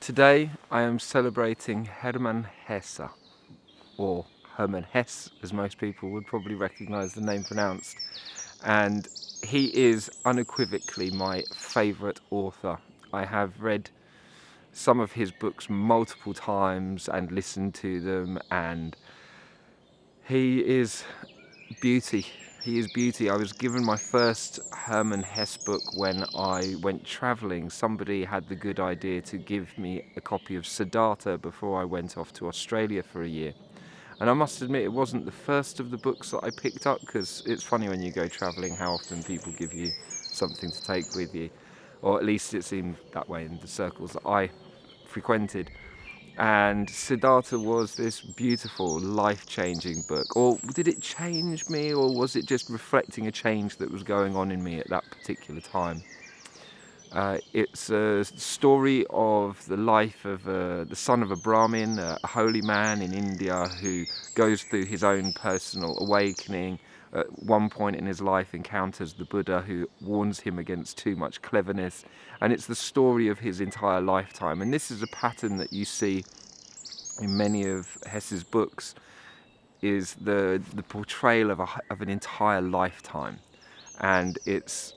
Today I am celebrating Hermann Hesse, or Hermann Hesse as most people would probably recognise the name pronounced, and he is unequivocally my favourite author. I have read some of his books multiple times and listened to them, and he is beauty. He is beauty. I was given my first Hermann Hesse book when I went travelling. Somebody had the good idea to give me a copy of Siddhartha before I went off to Australia for a year. And I must admit it wasn't the first of the books that I picked up, because it's funny when you go travelling how often people give you something to take with you. Or at least it seemed that way in the circles that I frequented. And Siddhartha was this beautiful, life-changing book. Or did it change me, or was it just reflecting a change that was going on in me at that particular time? It's a story of the life of the son of a Brahmin, a holy man in India who goes through his own personal awakening. At one point in his life encounters the Buddha, who warns him against too much cleverness, and it's the story of his entire lifetime. And this is a pattern that you see in many of Hesse's books, is the portrayal of an entire lifetime. And it's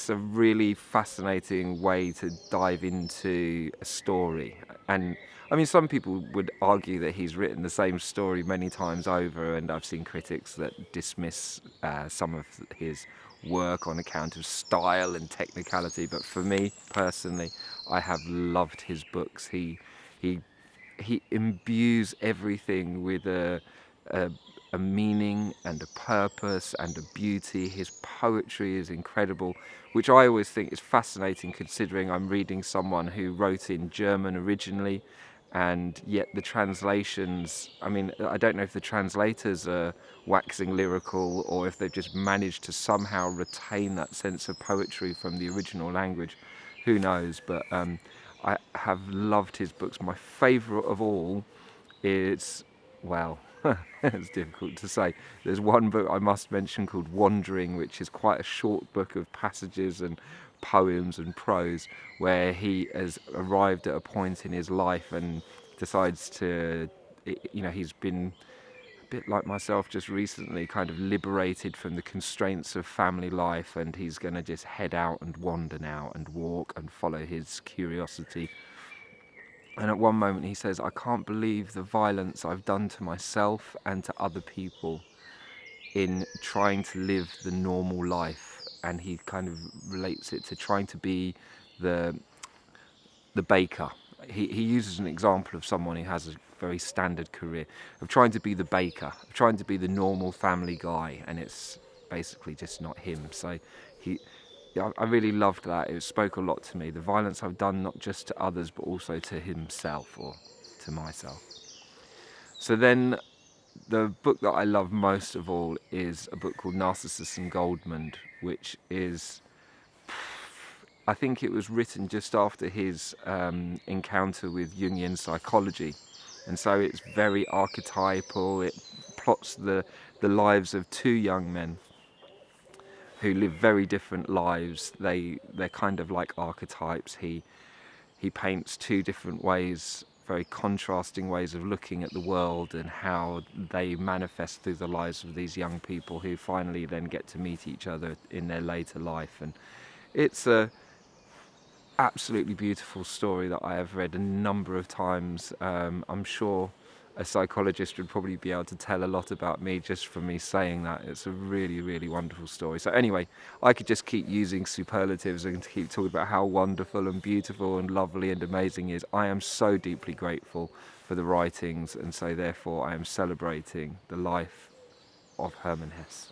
a really fascinating way to dive into a story. And I mean, some people would argue that he's written the same story many times over, and I've seen critics that dismiss some of his work on account of style and technicality. But for me personally, I have loved his books. He imbues everything with a meaning and a purpose and a beauty. His poetry is incredible, which I always think is fascinating, considering I'm reading someone who wrote in German originally, and yet the translations, I mean, I don't know if the translators are waxing lyrical or if they've just managed to somehow retain that sense of poetry from the original language. Who knows? But I have loved his books. My favourite of all is, well, it's difficult to say. There's one book I must mention called Wandering, which is quite a short book of passages and poems and prose, where he has arrived at a point in his life and decides to, he's been a bit like myself just recently, kind of liberated from the constraints of family life, and he's going to just head out and wander now and walk and follow his curiosity. And at one moment he says, I can't believe the violence I've done to myself and to other people in trying to live the normal life. And he kind of relates it to trying to be the baker. He uses an example of someone who has a very standard career, of trying to be the baker, of trying to be the normal family guy, and it's basically just not him. So I really loved that. It spoke a lot to me. The violence I've done not just to others but also to himself, or to myself. So then the book that I love most of all is a book called Narcissus and Goldmund, which is, I think it was written just after his encounter with Jungian psychology, and so it's very archetypal. It plots the lives of two young men who live very different lives. They're kind of like archetypes. He paints two different ways, very contrasting ways of looking at the world, and how they manifest through the lives of these young people who finally then get to meet each other in their later life. And it's a absolutely beautiful story that I have read a number of times. I'm sure a psychologist would probably be able to tell a lot about me just from me saying that. It's a really, really wonderful story. So anyway, I could just keep using superlatives and keep talking about how wonderful and beautiful and lovely and amazing it is. I am so deeply grateful for the writings, and so therefore I am celebrating the life of Hermann Hesse.